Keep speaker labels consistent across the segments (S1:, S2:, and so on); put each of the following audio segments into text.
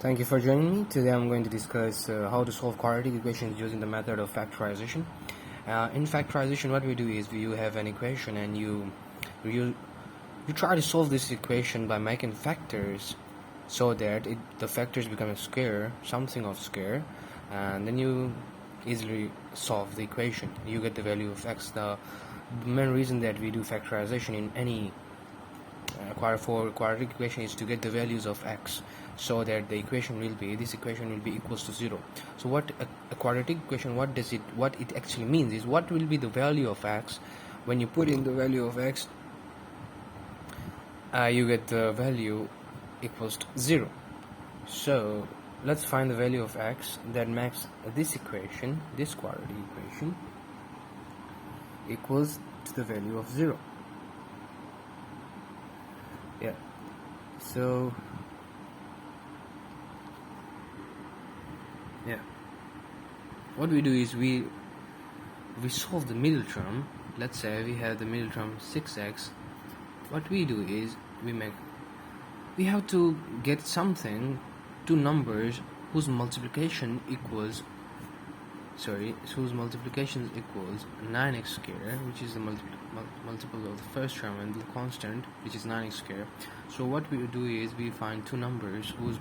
S1: Thank you for joining me. Today I'm going to discuss how to solve quadratic equations using the method of factorization. In factorization, what we do is you have an equation and you try to solve this equation by making factors so that the factors become a square, something of square, and then you easily solve the equation. You get the value of x. The main reason that we do factorization in any quadratic equation is to get the values of x, so that this equation will be equals to 0. So what a quadratic equation, what it actually means is what will be the value of x. When you put in the value of x, you get the value equals to 0. So let's find the value of x that makes this equation, this quadratic equation, equals to the value of 0. Yeah, so what we do is we solve the middle term. Let's say we have the middle term 6x. What we do is we have to get two numbers whose multiplication equals 9x square, which is the multiple of the first term, and the constant, which is 9x square. So what we do is we find two numbers whose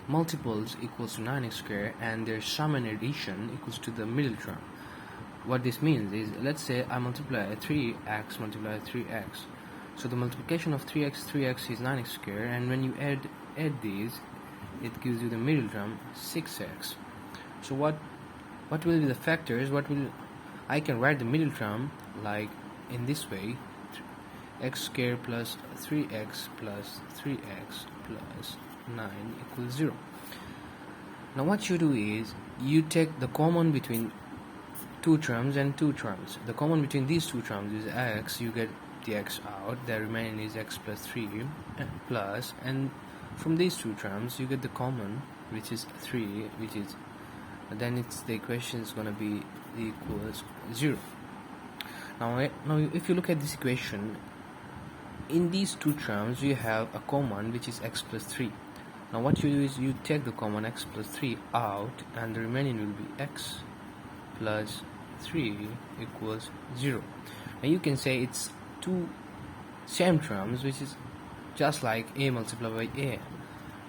S1: multiples equals to 9x square, and their sum and addition equals to the middle term. What this means is, let's say I multiply 3x multiply 3x. So the multiplication of 3x is 9x square, and when you add these, it gives you the middle term 6x. So what will be the factors? I can write the middle term like in this way: x squared plus 3x plus 3x plus 9 equals 0. Now what you do is you take the common between two terms and two terms. The common between these two terms is x. You get the x out. The remaining is x plus 3 plus, and from these two terms you get the common, which is 3, which is then the equation is going to be equals 0. Now if you look at this equation, in these two terms you have a common, which is x plus 3. Now what you do is you take the common x plus 3 out, and the remaining will be x plus 3 equals 0. Now you can say it's two same terms, which is just like a multiplied by a.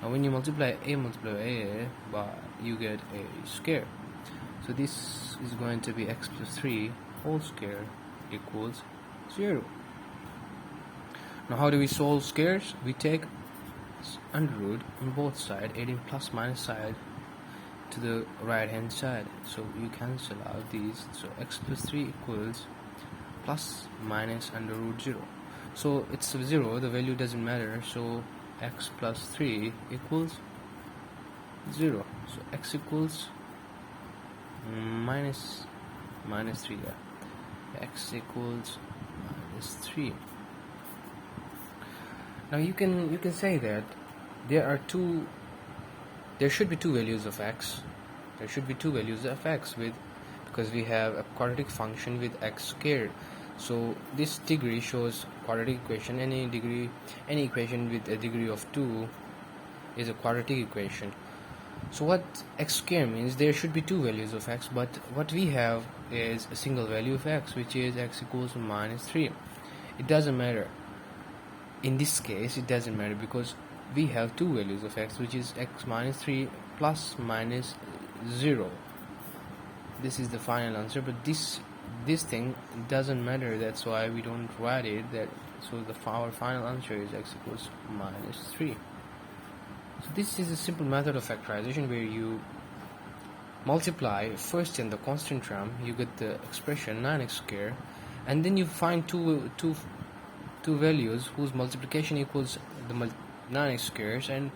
S1: Now when you multiply a multiplied by a, you get a square. So this is going to be x plus 3 whole square equals 0. Now how do we solve squares? We take under root on both sides, adding plus minus side to the right hand side. So you cancel out these. So x plus 3 equals plus minus under root 0. So it's 0, the value doesn't matter. So x plus 3 equals 0. So x equals minus 3. X equals minus 3. Now you can say that there should be two values of x. There should be two values of x because we have a quadratic function with x squared. So this degree shows quadratic equation. Any equation with a degree of 2 is a quadratic equation. So what x squared means, there should be two values of x, but what we have is a single value of x, which is x equals minus 3. It doesn't matter. In this case it doesn't matter because we have two values of x, which is x minus 3 plus minus 0. This is the final answer, but this thing doesn't matter. That's why we don't write it. So our final answer is x equals minus 3. So this is a simple method of factorization where you multiply first in the constant term, you get the expression 9x squared, and then you find two values whose multiplication equals the 9x squares, and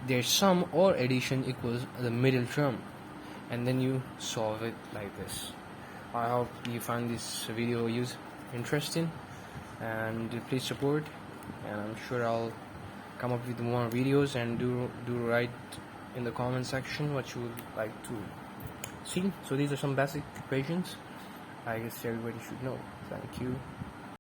S1: their sum or addition equals the middle term, and then you solve it like this. I hope you find this video interesting, and please support, and I'm sure I'll come up with more videos, and do write in the comment section what you would like to see. So these are some basic equations I guess everybody should know. Thank you.